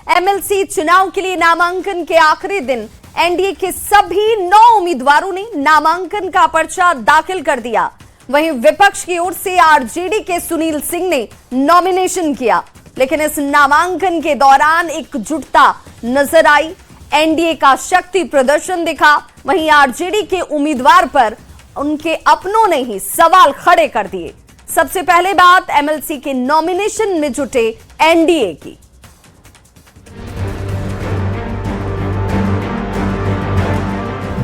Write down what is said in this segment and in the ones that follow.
MLC चुनाव के लिए नामांकन के आखिरी दिन एनडीए के सभी 9 उम्मीदवारों ने नामांकन का पर्चा दाखिल कर दिया। वहीं विपक्ष की ओर से आरजेडी के सुनील सिंह ने नॉमिनेशन किया, लेकिन इस नामांकन के दौरान एकजुटता नजर आई। एनडीए का शक्ति प्रदर्शन दिखा। वहीं आरजेडी के उम्मीदवार पर उनके अपनों ने ही सवाल खड़े कर दिए। सबसे पहले बात एमएलसी के नॉमिनेशन में जुटे एनडीए की।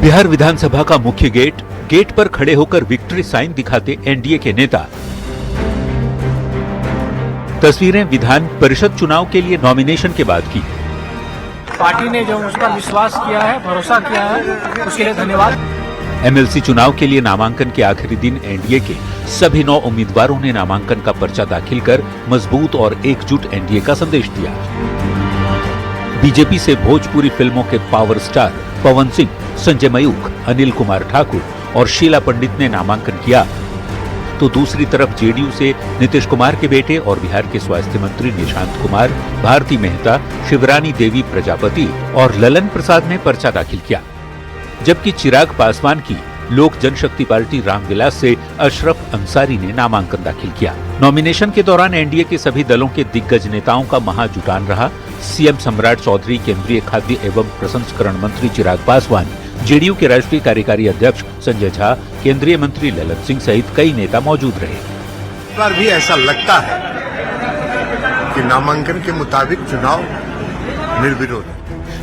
बिहार विधानसभा का मुख्य गेट पर खड़े होकर विक्ट्री साइन दिखाते एनडीए के नेता। तस्वीरें विधान परिषद चुनाव के लिए नॉमिनेशन के बाद की। पार्टी ने जो उसका विश्वास किया है, भरोसा किया है, उसके लिए धन्यवाद। एमएलसी चुनाव के लिए नामांकन के आखिरी दिन एनडीए के सभी 9 उम्मीदवारों ने नामांकन का पर्चा दाखिल कर मजबूत और एकजुट एनडीए का संदेश दिया। बीजेपी से भोजपुरी फिल्मों के पावर स्टार पवन सिंह, संजय मयूख, अनिल कुमार ठाकुर और शीला पंडित ने नामांकन किया, तो दूसरी तरफ जेडीयू से नीतीश कुमार के बेटे और बिहार के स्वास्थ्य मंत्री निशांत कुमार, भारती मेहता, शिवरानी देवी प्रजापति और ललन प्रसाद ने पर्चा दाखिल किया। जबकि चिराग पासवान की लोक जनशक्ति पार्टी रामविलास से अशरफ अंसारी ने नामांकन दाखिल किया। नॉमिनेशन के दौरान एनडीए के सभी दलों के दिग्गज नेताओं का महाजुटान रहा। सीएम सम्राट चौधरी, केंद्रीय खाद्य एवं प्रसंस्करण मंत्री चिराग पासवान, जेडीयू के राष्ट्रीय कार्यकारी अध्यक्ष संजय झा, केंद्रीय मंत्री ललन सिंह सहित कई नेता मौजूद रहे। इस बार भी ऐसा लगता है कि नामांकन के मुताबिक चुनाव निर्विरोध है।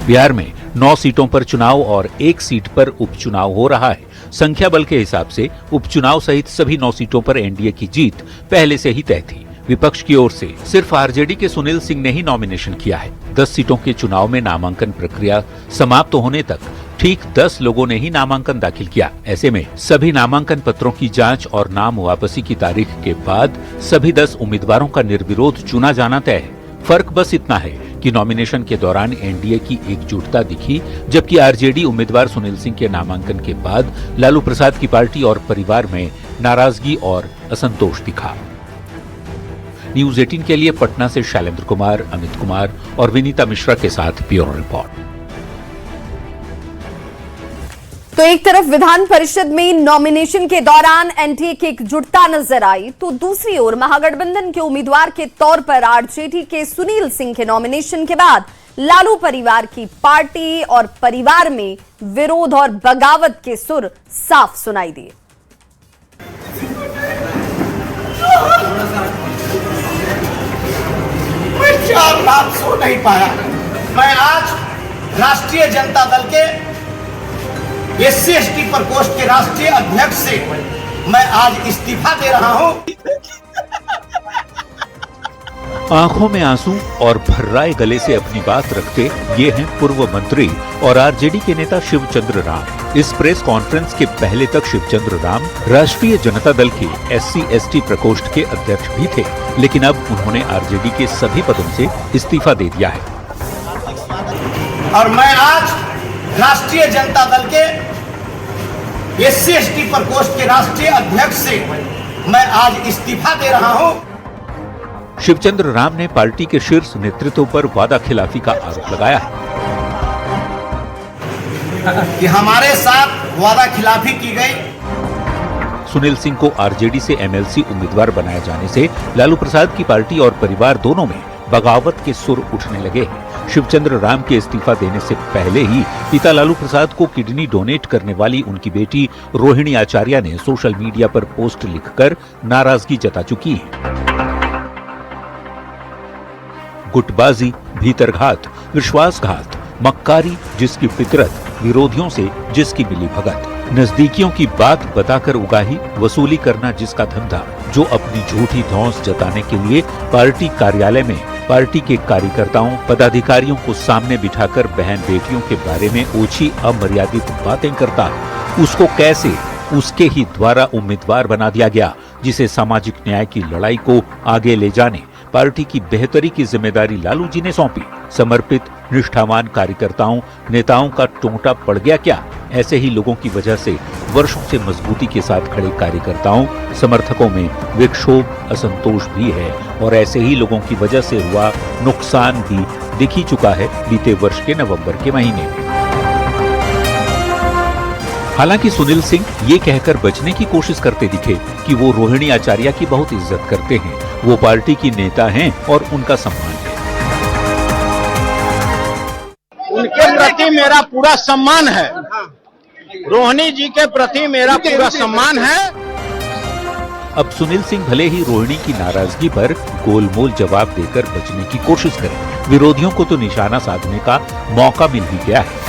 बिहार में 9 सीटों पर चुनाव और 1 सीट पर उपचुनाव हो रहा है। संख्या बल के हिसाब से उपचुनाव सहित सभी 9 सीटों पर एनडीए की जीत पहले से ही तय थी। विपक्ष की ओर से सिर्फ आरजेडी के सुनील सिंह ने ही नॉमिनेशन किया है। 10 सीटों के चुनाव में नामांकन प्रक्रिया समाप्त होने तक ठीक 10 लोगों ने ही नामांकन दाखिल किया। ऐसे में सभी नामांकन पत्रों की जांच और नाम वापसी की तारीख के बाद सभी 10 उम्मीदवारों का निर्विरोध चुना जाना तय है। फर्क बस इतना है कि नॉमिनेशन के दौरान एनडीए की एकजुटता दिखी, जबकि आरजेडी उम्मीदवार सुनील सिंह के नामांकन के बाद लालू प्रसाद की पार्टी और परिवार में नाराजगी और असंतोष दिखा। न्यूज 18 के लिए पटना से शैलेंद्र कुमार, अमित कुमार और विनीता मिश्रा के साथ ब्यूरो रिपोर्ट। तो एक तरफ विधान परिषद में नॉमिनेशन के दौरान एनडीए की एकजुटता नजर आई, तो दूसरी ओर महागठबंधन के उम्मीदवार के तौर पर आरजेडी के सुनील सिंह के नॉमिनेशन के बाद लालू परिवार की पार्टी और परिवार में विरोध और बगावत के सुर साफ सुनाई दिए। मैं 4 रात सो नहीं पाया। मैं आज राष्ट्रीय जनता दल के SC/ST प्रकोष्ठ के राष्ट्रीय अध्यक्ष से मैं आज इस्तीफा दे रहा हूं। आंखों में आंसू और भर्राए गले से अपनी बात रखते ये हैं पूर्व मंत्री और आरजेडी के नेता शिवचंद्र राम। इस प्रेस कॉन्फ्रेंस के पहले तक शिवचंद्र राम राष्ट्रीय जनता दल के SC/ST प्रकोष्ठ के अध्यक्ष भी थे, लेकिन अब उन्होंने आरजेडी के सभी पदों से इस्तीफा दे दिया है। और मैं आज राष्ट्रीय जनता दल के SC/ST प्रकोष्ठ के राष्ट्रीय अध्यक्ष से मैं आज इस्तीफा दे रहा हूं। शिवचंद्र राम ने पार्टी के शीर्ष नेतृत्व पर वादा खिलाफी का आरोप लगाया है कि हमारे साथ वादा खिलाफी की गई। सुनील सिंह को आरजेडी से एमएलसी उम्मीदवार बनाए जाने से लालू प्रसाद की पार्टी और परिवार दोनों में बगावत के सुर उठने लगे हैं। शिवचंद्र राम के इस्तीफा देने से पहले ही पिता लालू प्रसाद को किडनी डोनेट करने वाली उनकी बेटी रोहिणी आचार्य ने सोशल मीडिया पर पोस्ट लिखकर नाराजगी जता चुकी है। गुटबाजी, भीतरघात, विश्वासघात, मक्कारी जिसकी फितरत, विरोधियों से जिसकी मिलीभगत, नजदीकियों की बात बताकर उगाही, वसूली करना जिसका धंधा, जो अपनी झूठी धौंस जताने के लिए पार्टी कार्यालय में पार्टी के कार्यकर्ताओं, पदाधिकारियों को सामने बिठाकर बहन बेटियों के बारे में ओछी अमर्यादित बातें करता, उसको कैसे उसके ही द्वारा उम्मीदवार बना दिया गया, जिसे सामाजिक न्याय की लड़ाई को आगे ले जाने, पार्टी की बेहतरी की जिम्मेदारी लालू जी ने सौंपी। समर्पित निष्ठावान कार्यकर्ताओं नेताओं का टोंटा पड़ गया क्या? ऐसे ही लोगों की वजह से वर्षों से मजबूती के साथ खड़े कार्यकर्ताओं समर्थकों में विक्षोभ असंतोष भी है और ऐसे ही लोगों की वजह से हुआ नुकसान भी दिख ही चुका है बीते वर्ष के नवंबर के महीने में। हालांकि सुनील सिंह ये कहकर बचने की कोशिश करते दिखे कि वो रोहिणी आचार्य की बहुत इज्जत करते हैं, वो पार्टी की नेता हैं और उनका सम्मान है। उनके प्रति मेरा पूरा सम्मान है, रोहिणी जी के प्रति मेरा पूरा सम्मान है। अब सुनील सिंह भले ही रोहिणी की नाराजगी पर गोलमोल जवाब देकर बचने की कोशिश करें, विरोधियों को तो निशाना साधने का मौका मिल ही गया है।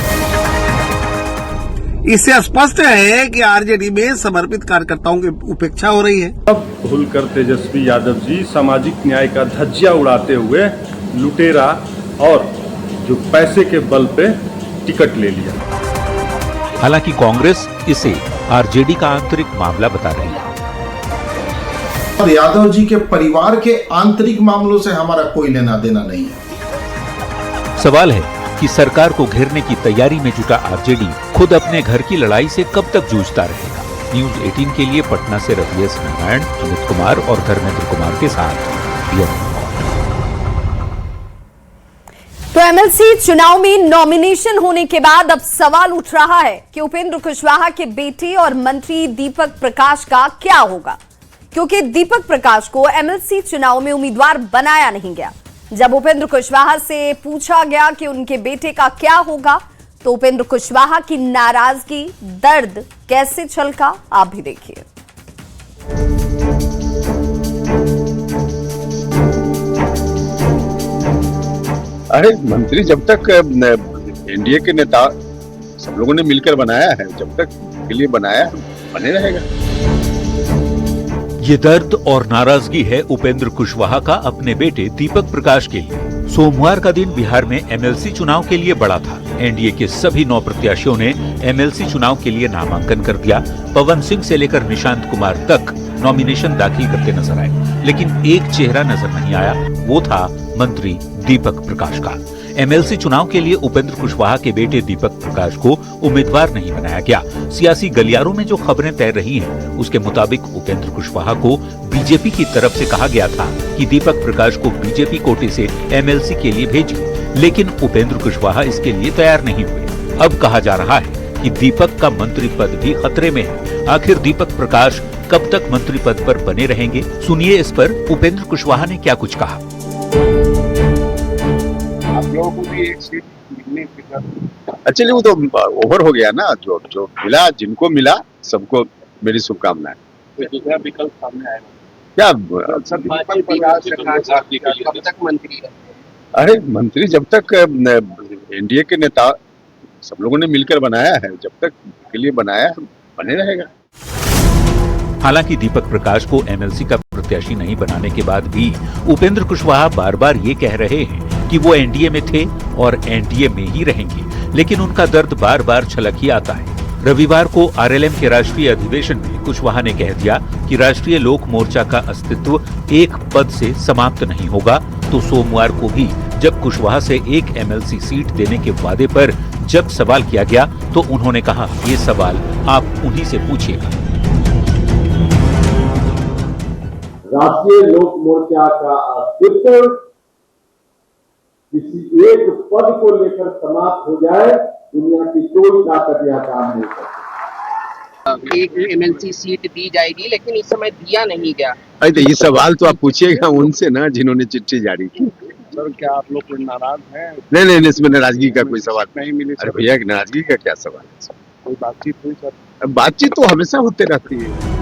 इससे स्पष्ट है कि आरजेडी में समर्पित कार्यकर्ताओं की उपेक्षा हो रही है। अब भूलकर तेजस्वी यादव जी सामाजिक न्याय का धज्जिया उड़ाते हुए लुटेरा और जो पैसे के बल पे टिकट ले लिया। हालांकि कांग्रेस इसे आरजेडी का आंतरिक मामला बता रही है। और यादव जी के परिवार के आंतरिक मामलों से हमारा कोई लेना देना नहीं है। सवाल है कि सरकार को घेरने की तैयारी में जुटा आरजेडी खुद अपने घर की लड़ाई से कब तक जूझता रहेगा। न्यूज 18 के लिए पटना से रवि एस नारायण, अमित कुमार और धर्मेंद्र कुमार के साथ यह। तो एमएलसी चुनाव में नॉमिनेशन होने के बाद अब सवाल उठ रहा है कि उपेंद्र कुशवाहा के बेटे और मंत्री दीपक प्रकाश का क्या होगा, क्योंकि दीपक प्रकाश को एमएलसी चुनाव में उम्मीदवार बनाया नहीं गया। जब उपेंद्र कुशवाहा से पूछा गया कि उनके बेटे का क्या होगा, तो उपेंद्र कुशवाहा की नाराजगी, दर्द कैसे छलका, आप भी देखिए। अरे मंत्री जब तक एनडीए के नेता सब लोगों ने मिलकर बनाया है, जब तक के लिए बनाया बने रहेगा। ये दर्द और नाराजगी है उपेंद्र कुशवाहा का अपने बेटे दीपक प्रकाश के लिए। सोमवार का दिन बिहार में एमएलसी चुनाव के लिए बड़ा था। एनडीए के सभी 9 प्रत्याशियों ने एमएलसी चुनाव के लिए नामांकन कर दिया। पवन सिंह से लेकर निशांत कुमार तक नॉमिनेशन दाखिल करते नजर आए, लेकिन एक चेहरा नजर नहीं आया, वो था मंत्री दीपक प्रकाश का। एमएलसी चुनाव के लिए उपेंद्र कुशवाहा के बेटे दीपक प्रकाश को उम्मीदवार नहीं बनाया गया। सियासी गलियारों में जो खबरें तैर रही हैं, उसके मुताबिक उपेंद्र कुशवाहा को बीजेपी की तरफ से कहा गया था कि दीपक प्रकाश को बीजेपी कोटे से एमएलसी के लिए भेजिए, लेकिन उपेंद्र कुशवाहा इसके लिए तैयार नहीं हुए। अब कहा जा रहा है कि दीपक का मंत्री पद भी खतरे में है। आखिर दीपक प्रकाश कब तक मंत्री पद पर बने रहेंगे? सुनिए इस पर उपेंद्र कुशवाहा ने क्या कुछ कहा। आप लोगों को भी एक सीट मिलने की वो तो ओवर हो गया ना, जो मिला, जिनको मिला सबको मेरी शुभकामनाएं। दूसरा विकल्प सामने आया क्या? कब तक मंत्री? अरे मंत्री जब तक एनडीए के नेता सब लोगों ने मिलकर बनाया है, जब तक के लिए बनाया बने रहेगा। हालांकि दीपक प्रकाश को एमएलसी का प्रत्याशी नहीं बनाने के बाद भी उपेंद्र कुशवाहा बार बार ये कह रहे हैं कि वो एनडीए में थे और एनडीए में ही रहेंगे, लेकिन उनका दर्द बार बार छलक ही आता है। रविवार को आरएलएम के राष्ट्रीय अधिवेशन में कुशवाहा ने कह दिया कि राष्ट्रीय लोक मोर्चा का अस्तित्व एक पद से समाप्त नहीं होगा। तो सोमवार को भी जब कुशवाहा से एक एमएलसी सीट देने के वादे पर जब सवाल किया गया, तो उन्होंने कहा, ये सवाल आप उन्हीं से पूछिएगा। राष्ट्रीय लोक मोर्चा का अस्तित्व किसी एक पद को लेकर समाप्त हो जाए, दुनिया की कोई ताकत यह काम नहीं करती। एक एमएलसी सीट दी जाएगी, लेकिन इस समय दिया नहीं गया। अरे तो ये सवाल तो आप पूछिएगा उनसे ना, जिन्होंने चिट्ठी जारी की। सर क्या आप लोग कोई नाराज हैं? नहीं, इसमें नाराजगी का कोई सवाल नहीं मिली। अरे भैया नाराजगी का क्या सवाल है? कोई बातचीत हुई सर? बातचीत तो हमेशा होते रहती है।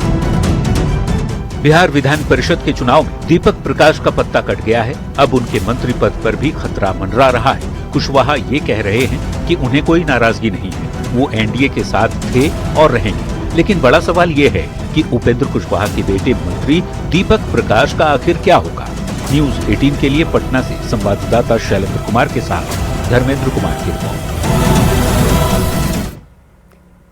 बिहार विधान परिषद के चुनाव में दीपक प्रकाश का पत्ता कट गया है। अब उनके मंत्री पद पर भी खतरा मंडरा रहा है। कुशवाहा ये कह रहे हैं कि उन्हें कोई नाराजगी नहीं है, वो एनडीए के साथ थे और रहेंगे। लेकिन बड़ा सवाल ये है कि उपेंद्र कुशवाहा के बेटे मंत्री दीपक प्रकाश का आखिर क्या होगा। न्यूज 18 के लिए पटना से संवाददाता शैलेंद्र कुमार के साथ धर्मेंद्र कुमार की रिपोर्ट।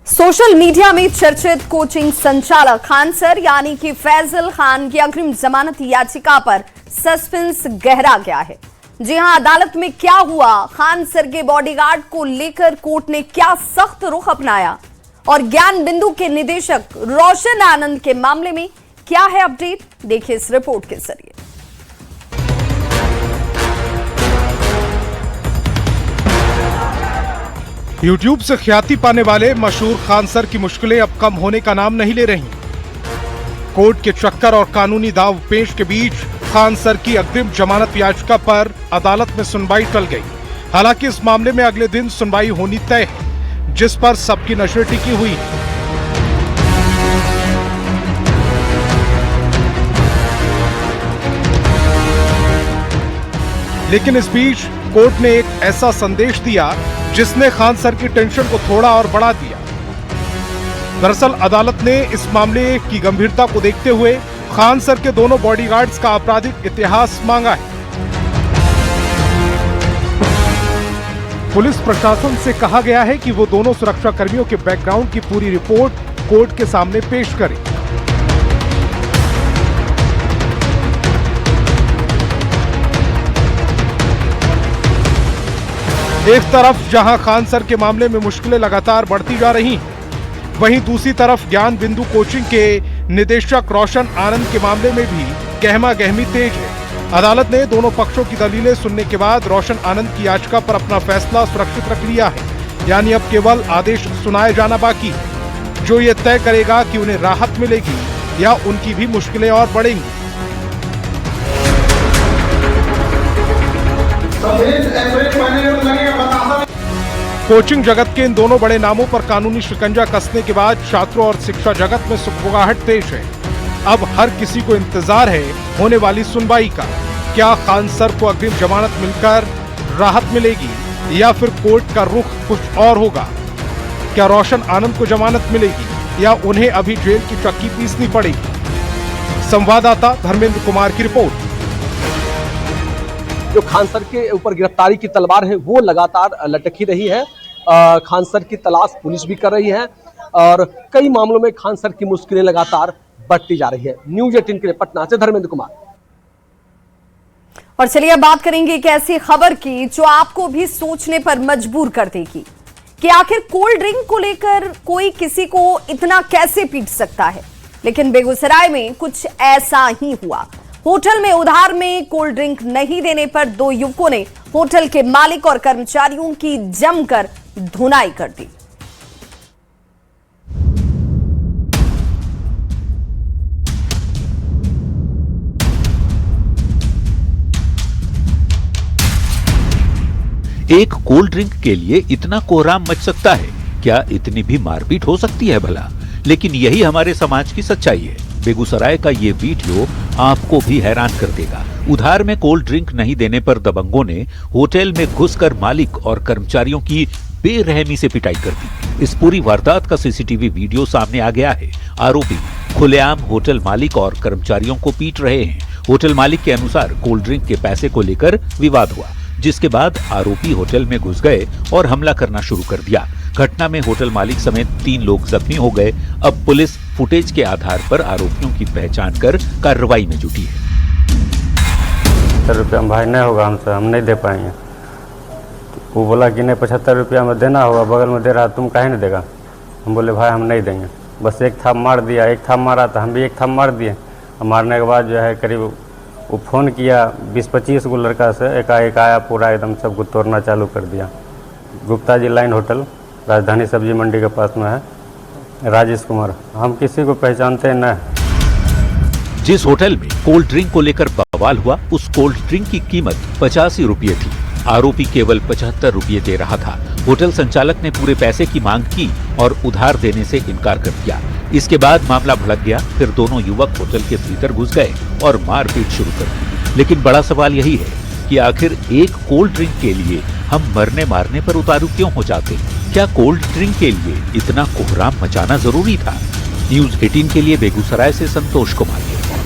सोशल मीडिया में चर्चित कोचिंग संचालक खान सर यानी कि फैजल खान की अग्रिम जमानत याचिका पर सस्पेंस गहरा गया है। जी हां, अदालत में क्या हुआ, खान सर के बॉडीगार्ड को लेकर कोर्ट ने क्या सख्त रुख अपनाया और ज्ञान बिंदु के निदेशक रोशन आनंद के मामले में क्या है अपडेट, देखिए इस रिपोर्ट के जरिए। YouTube से ख्याति पाने वाले मशहूर खान सर की मुश्किलें अब कम होने का नाम नहीं ले रही। कोर्ट के चक्कर और कानूनी दाव पेश के बीच खान सर की अग्रिम जमानत याचिका पर अदालत में सुनवाई टल गई। हालांकि इस मामले में अगले दिन सुनवाई होनी तय है, जिस पर सबकी नजरें टिकी हुई है। लेकिन इस बीच कोर्ट ने एक ऐसा संदेश दिया जिसने खान सर की टेंशन को थोड़ा और बढ़ा दिया। दरअसल अदालत ने इस मामले की गंभीरता को देखते हुए खान सर के दोनों बॉडीगार्ड्स का आपराधिक इतिहास मांगा है। पुलिस प्रशासन से कहा गया है कि वो दोनों सुरक्षा कर्मियों के बैकग्राउंड की पूरी रिपोर्ट कोर्ट के सामने पेश करें। एक तरफ जहां खान सर के मामले में मुश्किलें लगातार बढ़ती जा रही हैं, वहीं दूसरी तरफ ज्ञान बिंदु कोचिंग के निदेशक रोशन आनंद के मामले में भी गहमा गहमी तेज है। अदालत ने दोनों पक्षों की दलीलें सुनने के बाद रोशन आनंद की याचिका पर अपना फैसला सुरक्षित रख लिया है, यानी अब केवल आदेश सुनाया जाना बाकी है, जो ये तय करेगा कि उन्हें राहत मिलेगी या उनकी भी मुश्किलें और बढ़ेंगी। कोचिंग जगत के इन दोनों बड़े नामों पर कानूनी शिकंजा कसने के बाद छात्रों और शिक्षा जगत में सुगबुगाहट तेज है। अब हर किसी को इंतजार है होने वाली सुनवाई का। क्या खान सर को अग्रिम जमानत मिलकर राहत मिलेगी या फिर कोर्ट का रुख कुछ और होगा? क्या रोशन आनंद को जमानत मिलेगी या उन्हें अभी जेल की चक्की पीसनी पड़ेगी? संवाददाता धर्मेंद्र कुमार की रिपोर्ट। जो खान सर के ऊपर गिरफ्तारी की तलवार है वो लगातार लटकी रही है। खान सर की तलाश पुलिस भी कर रही है और कई मामलों में खान सर की मुश्किलें लगातार बढ़ती जा रही है। न्यूज़ 18 के लिए पटना से धर्मेंद्र कुमार। और चलिए अब बात करेंगे एक ऐसी खबर की जो आपको भी सोचने पर मजबूर कर देगी कि आखिर कोल्ड ड्रिंक को लेकर कोई किसी को इतना कैसे पीट सकता है। लेकिन बेगूसराय में कुछ ऐसा ही हुआ। होटल में उधार में कोल्ड ड्रिंक नहीं देने पर दो युवकों ने होटल के मालिक और कर्मचारियों की जमकर धुनाई कर दी। एक कोल्ड ड्रिंक के लिए इतना कोहराम मच सकता है? क्या इतनी भी मारपीट हो सकती है भला? लेकिन यही हमारे समाज की सच्चाई है। बेगूसराय का ये वीडियो आपको भी हैरान कर देगा। उधार में कोल्ड ड्रिंक नहीं देने पर दबंगों ने होटल में घुसकर मालिक और कर्मचारियों की बेरहमी से पिटाई कर दी। इस पूरी वारदात का सीसीटीवी वीडियो सामने आ गया है। आरोपी खुलेआम होटल मालिक और कर्मचारियों को पीट रहे हैं। होटल मालिक के अनुसार कोल्ड ड्रिंक के पैसे को लेकर विवाद हुआ, जिसके बाद आरोपी होटल में घुस गए और हमला करना शुरू कर दिया। घटना में होटल मालिक समेत 3 लोग जख्मी हो गए। अब पुलिस फुटेज के आधार पर आरोपियों की पहचान कर कार्रवाई में जुटी है। ₹75 भाई नहीं होगा हमसे, हम नहीं दे पाएंगे। वो बोला कि नहीं ₹75 में देना होगा, बगल में दे रहा, तुम काहे नहीं देगा? हम बोले भाई हम नहीं देंगे। बस एक थाप मार दिया, एक थाप मारा था, हम भी एक थाप मार दिए। मारने के बाद जो है करीब वो फ़ोन किया 20-25 गो लड़का से, एकाएक आया, पूरा एकदम सबको तोड़ना चालू कर दिया। गुप्ता जी लाइन होटल राजधानी सब्जी मंडी के पास में है, राजेश कुमार। हम किसी को पहचानते हैं न। जिस होटल में कोल्ड ड्रिंक को लेकर बवाल हुआ, उस कोल्ड ड्रिंक की कीमत 85 रुपये थी। आरोपी केवल 75 रुपये दे रहा था। होटल संचालक ने पूरे पैसे की मांग की और उधार देने से इनकार कर दिया। इसके बाद मामला भड़क गया। फिर दोनों युवक होटल के भीतर घुस गए और मारपीट शुरू कर दी। लेकिन बड़ा सवाल यही है कि आखिर एक कोल्ड ड्रिंक के लिए हम मरने मारने पर उतारू क्यों हो जाते? क्या कोल्ड ड्रिंक के लिए इतना कोहराम मचाना जरूरी था? न्यूज़ 18 के लिए बेगूसराय से संतोष कुमार की रिपोर्ट।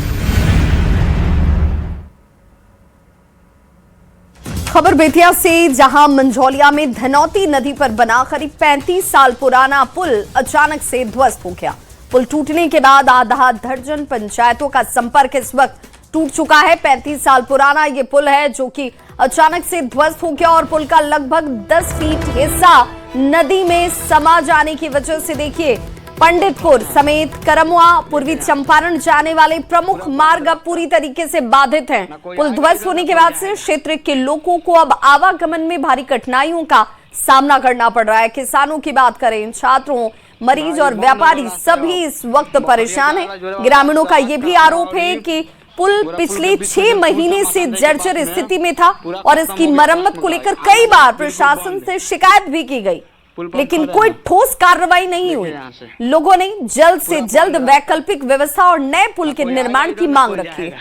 खबर बेतिया से, जहां मंझौलिया में धनौती नदी पर बना करीब 35 साल पुराना पुल अचानक से ध्वस्त हो गया। पुल टूटने के बाद आधा दर्जन पंचायतों का संपर्क इस वक्त टूट चुका है। 35 साल पुराना ये पुल है जो कि अचानक से ध्वस्त हो गया और पुल का लगभग 10 फीट हिस्सा नदी में समा जाने की वजह से देखिए पंडितपुर समेत करमुआ, पूर्वी चंपारण जाने वाले प्रमुख मार्ग अब पूरी तरीके से बाधित हैं। पुल ध्वस्त होने के बाद से क्षेत्र के लोगों को अब आवागमन में भारी कठिनाइयों का सामना करना पड़ रहा है। किसानों की बात करें, छात्रों, मरीज और व्यापारी सभी इस वक्त परेशान हैं। ग्रामीणों का यह भी आरोप है कि पुल पिछले 6 महीने से जर्जर स्थिति में था और इसकी मरम्मत को लेकर कई बार प्रशासन से शिकायत भी की गई, लेकिन कोई ठोस कार्रवाई नहीं हुई। लोगों ने जल्द से जल्द वैकल्पिक व्यवस्था और नए पुल के निर्माण की मांग रखी है।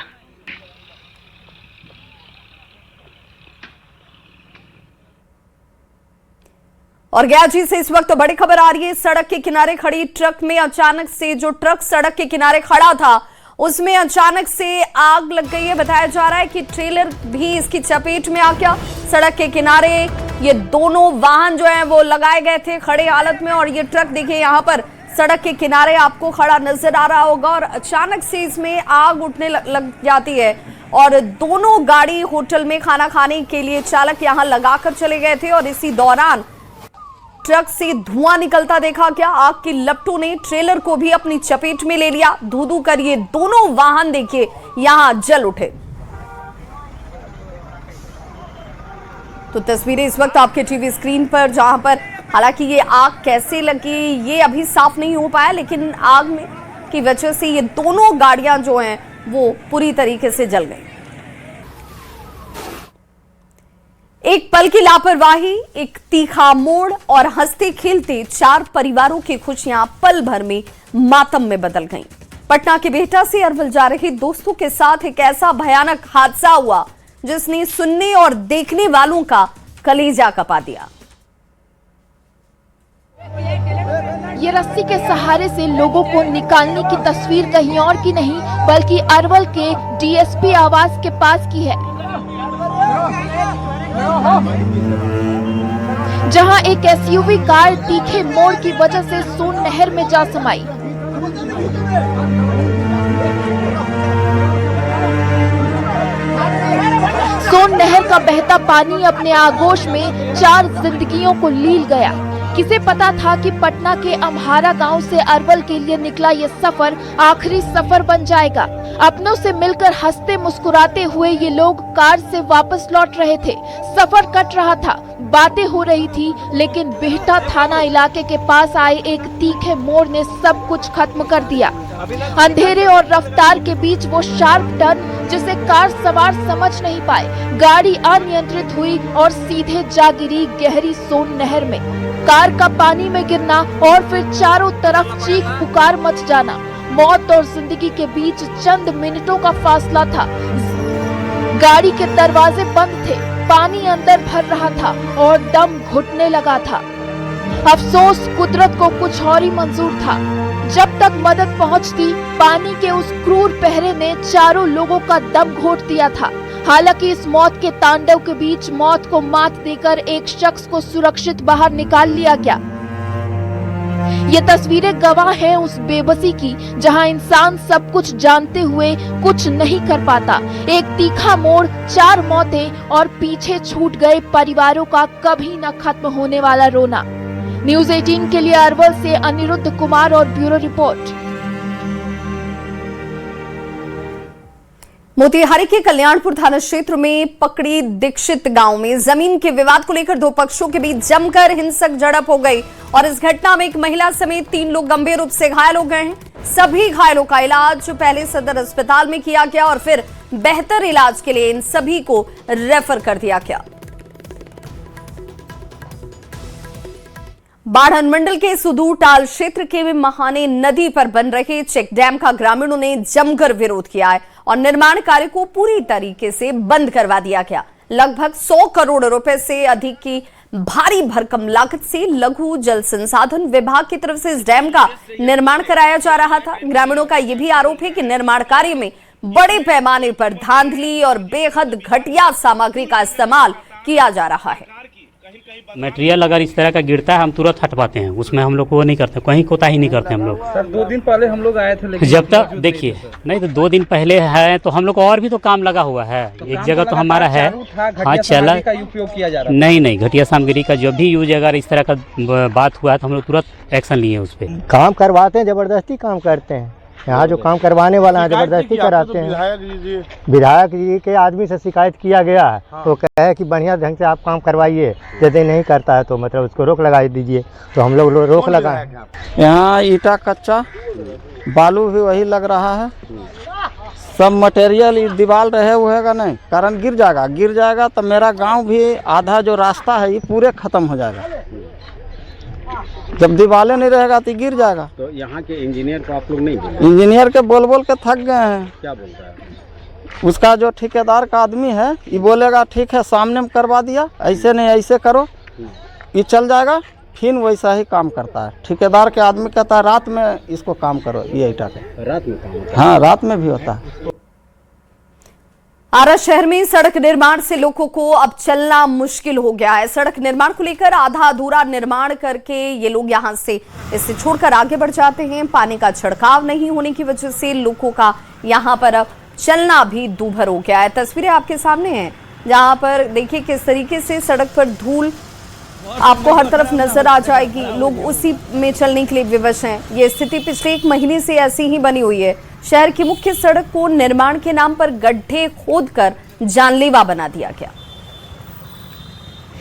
और गयाजी से इस वक्त बड़ी खबर आ रही है। सड़क के किनारे खड़ी ट्रक में अचानक से, जो ट्रक सड़क के किनारे खड़ा था उसमें अचानक से आग लग गई है। बताया जा रहा है कि ट्रेलर भी इसकी चपेट में आ गया। सड़क के किनारे ये दोनों वाहन जो हैं वो लगाए गए थे खड़े हालत में, और ये ट्रक देखिए यहाँ पर सड़क के किनारे आपको खड़ा नजर आ रहा होगा और अचानक से इसमें आग उठने लग जाती है। और दोनों गाड़ी होटल में खाना खाने के लिए चालक यहाँ लगाकर चले गए थे और इसी दौरान ट्रक से धुआं निकलता देखा गया। आग की लपटों ने ट्रेलर को भी अपनी चपेट में ले लिया। धू-धू कर ये दोनों वाहन देखिए यहां जल उठे। तो तस्वीरें इस वक्त आपके टीवी स्क्रीन पर, जहां पर हालांकि ये आग कैसे लगी ये अभी साफ नहीं हो पाया, लेकिन आग में की वजह से ये दोनों गाड़ियां जो हैं वो पूरी तरीके से जल गई। एक पल की लापरवाही, एक तीखा मोड़ और हंसते खेलते 4 परिवारों की खुशियां पल भर में मातम में बदल गईं। पटना के बिहटा से अरवल जा रहे दोस्तों के साथ एक ऐसा भयानक हादसा हुआ जिसने सुनने और देखने वालों का कलेजा कपा दिया। ये रस्सी के सहारे से लोगों को निकालने की तस्वीर कहीं और की नहीं बल्कि अरवल के डीएसपी आवास के पास की है, जहां एक एसयूवी कार तीखे मोड़ की वजह से सोन नहर में जा समाई। सोन नहर का बहता पानी अपने आगोश में 4 जिंदगियों को लील गया। किसे पता था कि पटना के अम्हारा गांव से अरवल के लिए निकला ये सफर आखिरी सफर बन जाएगा। अपनों से मिलकर हंसते मुस्कुराते हुए ये लोग कार से वापस लौट रहे थे। सफर कट रहा था, बातें हो रही थी, लेकिन बिहटा थाना इलाके के पास आए एक तीखे मोड़ ने सब कुछ खत्म कर दिया। अंधेरे और रफ्तार के बीच वो शार्प टर्न जिसे कार सवार समझ नहीं पाए। गाड़ी अनियंत्रित हुई और सीधे जा गिरी गहरी सोन नहर में। कार का पानी में गिरना और फिर चारों तरफ चीख पुकार मच जाना। मौत और जिंदगी के बीच चंद मिनटों का फासला था। गाड़ी के दरवाजे बंद थे, पानी अंदर भर रहा था और दम घुटने लगा था। अफसोस कुदरत को कुछ और ही मंजूर था। जब तक मदद पहुंचती, पानी के उस क्रूर पहरे ने चारों लोगों का दम घोट दिया था। हालांकि इस मौत के तांडव के बीच मौत को मात देकर एक शख्स को सुरक्षित बाहर निकाल लिया गया। ये तस्वीरें गवाह हैं उस बेबसी की जहां इंसान सब कुछ जानते हुए कुछ नहीं कर पाता। एक तीखा मोड़, 4 मौतें और पीछे छूट गए परिवारों का कभी न खत्म होने वाला रोना। न्यूज़ 18 के लिए अरवल से अनिरुद्ध कुमार और ब्यूरो रिपोर्ट। मोतिहारी के कल्याणपुर थाना क्षेत्र में पकड़ी दीक्षित गांव में जमीन के विवाद को लेकर 2 पक्षों के बीच जमकर हिंसक झड़प हो गई और इस घटना में एक महिला समेत 3 लोग गंभीर रूप से घायल हो गए हैं। सभी घायलों का इलाज पहले सदर अस्पताल में किया गया और फिर बेहतर इलाज के लिए इन सभी को रेफर कर दिया गया। बाढ़ अनुमंडल के सुदूर टाल क्षेत्र के महाने नदी पर बन रहे चेक डैम का ग्रामीणों ने जमकर विरोध किया है और निर्माण कार्य को पूरी तरीके से बंद करवा दिया गया। लगभग 100 करोड़ रुपए से अधिक की भारी भरकम लागत से लघु जल संसाधन विभाग की तरफ से इस डैम का निर्माण कराया जा रहा था। ग्रामीणों का यह भी आरोप है कि निर्माण कार्य में बड़े पैमाने पर धांधली और बेहद घटिया सामग्री का इस्तेमाल किया जा रहा है। मटेरियल अगर इस तरह का गिरता है हम तुरंत हटवाते हैं, उसमें हम लोग को वो नहीं करते, कहीं कोताही नहीं करते हम लोग। सर 2 दिन पहले हम लोग आए थे, लेकिन जब तक देखिए नहीं तो 2 दिन पहले है तो हम लोग को और भी तो काम लगा हुआ है, एक जगह तो हमारा है। हाँ चला उपयोग किया जा रहा है। नहीं घटिया सामग्री का जब भी यूज अगर इस तरह का बात हुआ है तो हम लोग तुरंत एक्शन लिए उस पर। काम करवाते हैं, जबरदस्ती काम करते हैं। यहाँ जो काम करवाने वाला है जबरदस्ती कराते हैं। विधायक जी के आदमी से शिकायत किया गया है, तो कहे कि बढ़िया ढंग से आप काम करवाइए, यदि नहीं करता है तो मतलब उसको रोक लगा दीजिए। तो हम लोग रोक लगाए। यहाँ ईटा कच्चा बालू भी वही लग रहा है, सब मटेरियल दीवार रहे हुए का नहीं, कारण गिर जाएगा तो मेरा गांव भी आधा जो रास्ता है ये पूरे खत्म हो जाएगा। जब दीवारें नहीं रहेगा तो गिर जाएगा। तो यहाँ के इंजीनियर को आप लोग नहीं बोले? इंजीनियर के बोल के थक गए हैं। क्या बोल रहा है? उसका जो ठेकेदार का आदमी है ये बोलेगा ठीक है सामने में करवा दिया, ऐसे नहीं ऐसे करो, ये चल जाएगा, फिर वैसा ही काम करता है। ठेकेदार के आदमी कहता है रात में इसको काम करो, ये ईटा के रात में काम होता है। हाँ रात में भी होता है। आरा शहर में सड़क निर्माण से लोगों को अब चलना मुश्किल हो गया है। सड़क निर्माण को लेकर आधा अधूरा निर्माण करके ये लोग यहां से इसे छोड़कर आगे बढ़ जाते हैं। पानी का छिड़काव नहीं होने की वजह से लोगों का यहां पर अब चलना भी दूभर हो गया है। तस्वीरें आपके सामने हैं, जहां पर देखिए किस तरीके से सड़क पर धूल आपको हर तरफ नजर आ जाएगी। लोग उसी में चलने के लिए विवश हैं। ये स्थिति पिछले 1 महीने से ऐसी ही बनी हुई है। शहर की मुख्य सड़क को निर्माण के नाम पर गड्ढे खोदकर जानलेवा बना दिया गया।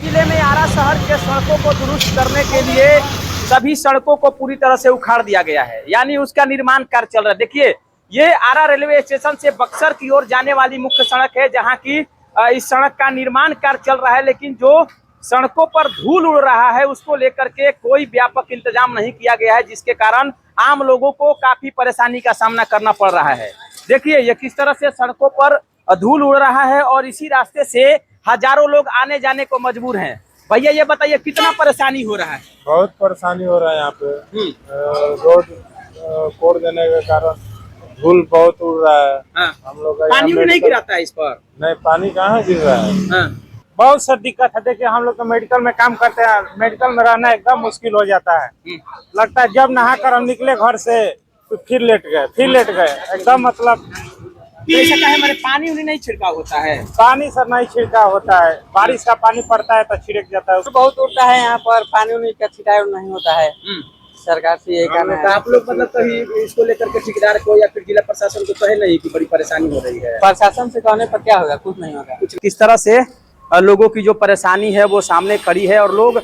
जिले में आरा शहर के सड़कों को दुरुस्त करने के लिए सभी सड़कों को पूरी तरह से उखाड़ दिया गया है, यानी उसका निर्माण कार्य चल रहा है। देखिए ये आरा रेलवे स्टेशन से बक्सर की ओर जाने वाली मुख्य सड़क है, जहाँ की इस सड़क का निर्माण कार्य चल रहा है, लेकिन जो सड़कों पर धूल उड़ रहा है उसको लेकर के कोई व्यापक इंतजाम नहीं किया गया है, जिसके कारण आम लोगों को काफी परेशानी का सामना करना पड़ रहा है। देखिए ये किस तरह से सड़कों पर धूल उड़ रहा है और इसी रास्ते से हजारों लोग आने जाने को मजबूर हैं। भैया ये बताइए कितना परेशानी हो रहा है? बहुत परेशानी हो रहा है यहाँ पे। रोड कोड़ देने के कारण धूल बहुत उड़ रहा है। हाँ। हम लोग पानी भी नहीं गिराता है इस पर? नहीं, पानी कहाँ गिर रहा है। हाँ। बहुत सा दिक्कत है। देखिए हम लोग तो मेडिकल में काम करते हैं, मेडिकल में रहना एकदम मुश्किल हो जाता है। लगता है जब नहाकर हम निकले घर से तो फिर लेट गए एकदम, मतलब ऐसा का है, मेरे पानी उन्हीं नहीं छिड़काव होता है? पानी सर नहीं छिड़काव होता है, बारिश का पानी पड़ता है तो छिड़क जाता है। बहुत उड़ता है यहाँ पर, पानी उन्हीं का छिड़काव नहीं होता है। सरकार से यही कहना है। आप लोग मतलब कहीं इसको लेकर के ठेकेदार को या फिर जिला प्रशासन को कहे नहीं कि बड़ी परेशानी हो रही है? प्रशासन से कहने पर क्या होगा, कुछ नहीं होगा। कुछ किस तरह से लोगों की जो परेशानी है वो सामने खड़ी है और लोग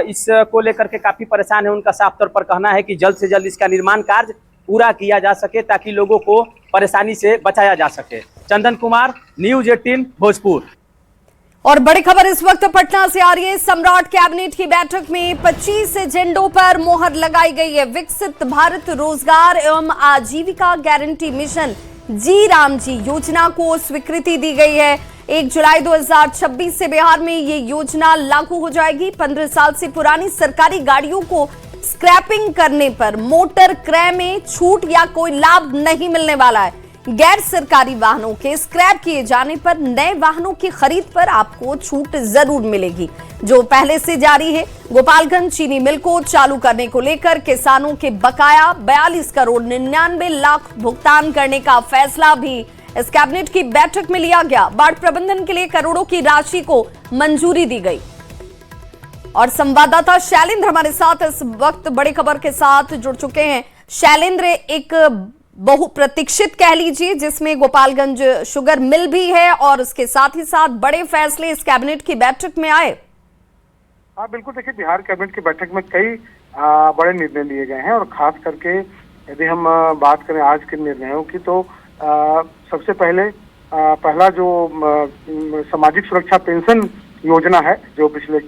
इसको लेकर के काफी परेशान है। उनका साफ तौर पर कहना है कि जल्द से जल्द इसका निर्माण कार्य पूरा किया जा सके ताकि लोगों को परेशानी से बचाया जा सके। चंदन कुमार, न्यूज़ 18 भोजपुर। और बड़ी खबर इस वक्त पटना से आ रही है। सम्राट कैबिनेट की बैठक में 25 एजेंडों पर मोहर लगाई गई है। विकसित भारत रोजगार एवं आजीविका गारंटी मिशन जी राम जी योजना को स्वीकृति दी गई है। 1 जुलाई 2026 से बिहार में ये योजना लागू हो जाएगी। 15 साल से पुरानी सरकारी गाड़ियों को स्क्रैपिंग करने पर मोटर क्रय में छूट या कोई लाभ नहीं मिलने वाला है। गैर सरकारी वाहनों के स्क्रैप किए जाने पर नए वाहनों की खरीद पर आपको छूट जरूर मिलेगी, जो पहले से जारी है। गोपालगंज चीनी मिल को चालू करने को लेकर किसानों के बकाया 42 करोड़ 99 लाख भुगतान करने का फैसला भी इस कैबिनेट की बैठक में लिया गया। बाढ़ प्रबंधन के लिए करोड़ों की राशि को मंजूरी दी गई। और संवाददाता शैलेंद्र हमारे साथ इस वक्त बड़ी खबर के साथ जुड़ चुके हैं। शैलेंद्र, एक बहुप्रतीक्षित कह लीजिए जिसमें गोपालगंज शुगर मिल भी है और उसके साथ ही साथ बड़े फैसले इस कैबिनेट की बैठक में आए। हाँ बिल्कुल, देखिए बिहार कैबिनेट की बैठक में कई बड़े निर्णय लिए गए हैं और खास करके यदि हम बात करें आज के निर्णयों की तो सबसे पहले पहला जो सामाजिक सुरक्षा पेंशन योजना है, जो पिछले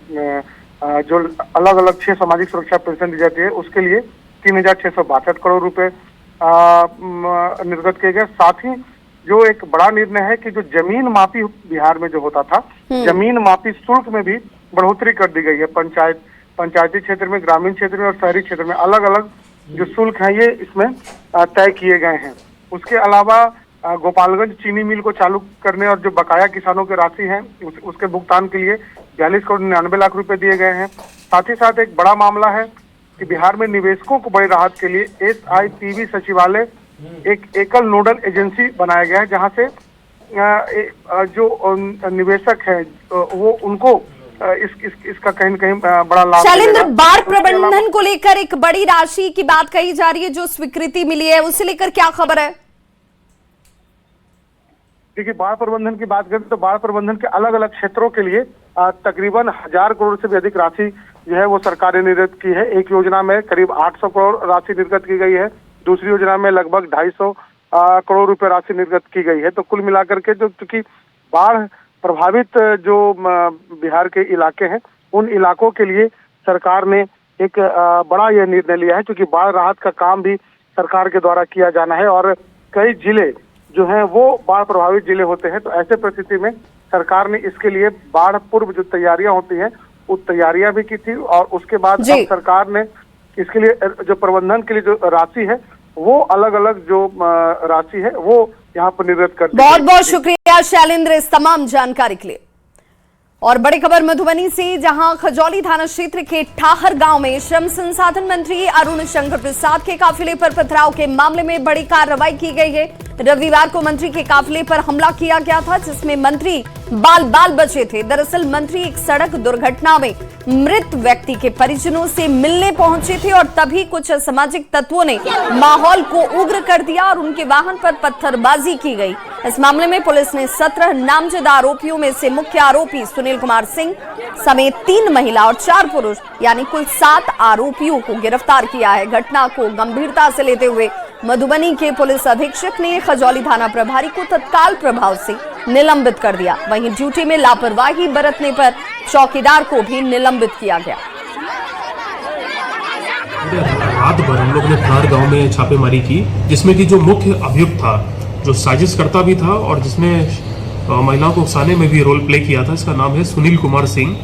जो अलग अलग 6 सामाजिक सुरक्षा पेंशन दी जाती है उसके लिए 3,662 करोड़ रुपए निर्गत किए गए। साथ ही जो एक बड़ा निर्णय है कि जो जमीन मापी बिहार में जो होता था, जमीन मापी शुल्क में भी बढ़ोतरी कर दी गई है। पंचायती क्षेत्र में, ग्रामीण क्षेत्र में और शहरी क्षेत्र में अलग अलग जो शुल्क है ये इसमें तय किए गए हैं। उसके अलावा गोपालगंज चीनी मिल को चालू करने और जो बकाया किसानों की राशि है उसके भुगतान के लिए 42 करोड़ 99 लाख रुपए दिए गए हैं। साथ ही साथ एक बड़ा मामला है कि बिहार में निवेशकों को बड़ी राहत के लिए SIPV सचिवालय एक एकल नोडल एजेंसी बनाया गया है, जहां से जो निवेशक है वो उनको इसका कहीं न कहीं बड़ा लाभ। शैलेंद्र, बाढ़ प्रबंधन को लेकर एक बड़ी राशि की बात कही जा रही है, जो स्वीकृति मिली है, उसे लेकर क्या खबर है? देखिए, बाढ़ प्रबंधन की बात करें तो बाढ़ प्रबंधन के अलग अलग क्षेत्रों के लिए तकरीबन 1000 करोड़ से भी अधिक राशि जो है वो सरकार ने निर्गत की है। एक योजना में करीब 800 करोड़ राशि निर्गत की गई है, दूसरी योजना में लगभग 250 करोड़ रुपए राशि निर्गत की गई है। तो कुल मिलाकर के जो चूंकि बाढ़ प्रभावित जो बिहार के इलाके हैं उन इलाकों के लिए सरकार ने एक बड़ा यह निर्णय लिया है, क्योंकि बाढ़ राहत का काम भी सरकार के द्वारा किया जाना है और कई जिले जो हैं वो बाढ़ प्रभावित जिले होते हैं। तो ऐसे परिस्थिति में सरकार ने इसके लिए बाढ़ पूर्व जो तैयारियां होती हैं उस तैयारियां भी की थी और उसके बाद अब सरकार ने इसके लिए जो प्रबंधन के लिए जो राशि है वो अलग अलग जो राशि है वो यहाँ पर निर्गत कर दी। बहुत बहुत शुक्रिया शैलेंद्र इस तमाम जानकारी के लिए। और बड़ी खबर मधुबनी से, जहां खजौली थाना क्षेत्र के ठाहर गांव में श्रम संसाधन मंत्री अरुण शंकर प्रसाद के काफिले पर पथराव के मामले में बड़ी कार्रवाई की गई है। रविवार को मंत्री के काफिले पर हमला किया गया था, जिसमें मंत्री बाल बचे थे। दरअसल मंत्री एक सड़क दुर्घटना में मृत व्यक्ति के परिजनों से मिलने पहुंचे थे और तभी कुछ असामाजिक तत्वों ने माहौल को उग्र कर दिया और उनके वाहन पर पत्थरबाजी की गई। इस मामले में पुलिस ने 17 नामजद आरोपियों में से मुख्य आरोपी सुनील कुमार सिंह समेत 3 महिला और 4 पुरुष यानी कुल 7 आरोपियों को गिरफ्तार किया है। घटना को गंभीरता से लेते हुए मधुबनी के पुलिस अधीक्षक ने खजौली थाना प्रभारी को तत्काल प्रभाव से निलंबित कर दिया। वहीं ड्यूटी में लापरवाही बरतने पर चौकीदार को भी निलंबित किया गया। रात भर हम लोग ने ठार गांव में छापेमारी की, जिसमें कि जो मुख्य अभियुक्त था, जो साजिशकर्ता भी था और जिसने महिलाओं को उकसाने में भी रोल प्ले किया था, इसका नाम है सुनील कुमार सिंह।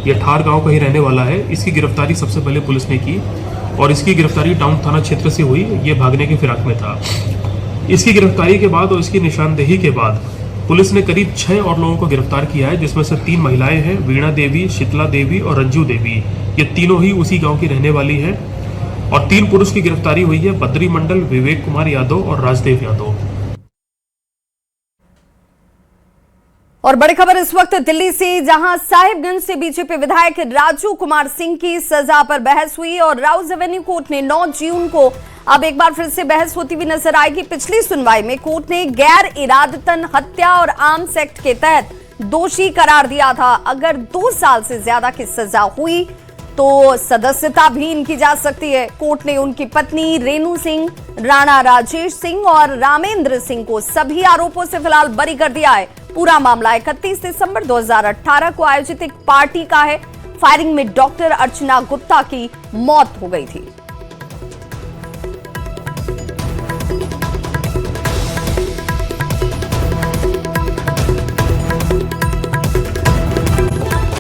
यह ठार गांव का ही रहने वाला है। इसकी गिरफ्तारी सबसे पहले पुलिस ने की और इसकी गिरफ्तारी टाउन थाना क्षेत्र से हुई। ये भागने की फिराक में था। इसकी गिरफ्तारी के बाद और इसकी निशानदेही के बाद पुलिस ने करीब 6 और लोगों को गिरफ्तार किया है, जिसमें से 3 महिलाएं हैं, वीणा देवी, शीतला देवी और रंजू देवी। ये तीनों ही उसी गांव की रहने वाली है। और 3 पुरुष की गिरफ्तारी हुई है, बद्री मंडल, विवेक कुमार यादव और राजदेव यादव। और बड़ी खबर इस वक्त दिल्ली से, जहां साहिबगंज से बीजेपी विधायक राजू कुमार सिंह की सजा पर बहस हुई और राउज एवेन्यू कोर्ट ने 9 जून को अब एक बार फिर से बहस होती हुई नजर आएगी। पिछली सुनवाई में कोर्ट ने गैर इरादतन हत्या और आर्म्स एक्ट के तहत दोषी करार दिया था। अगर 2 साल से ज्यादा की सजा हुई तो सदस्यता भी इनकी जा सकती है। कोर्ट ने उनकी पत्नी रेणु सिंह, राणा राजेश सिंह और रामेंद्र सिंह को सभी आरोपों से फिलहाल बरी कर दिया है। पूरा मामला 31 दिसंबर 2018 को आयोजित एक पार्टी का है। फायरिंग में डॉक्टर अर्चना गुप्ता की मौत हो गई थी।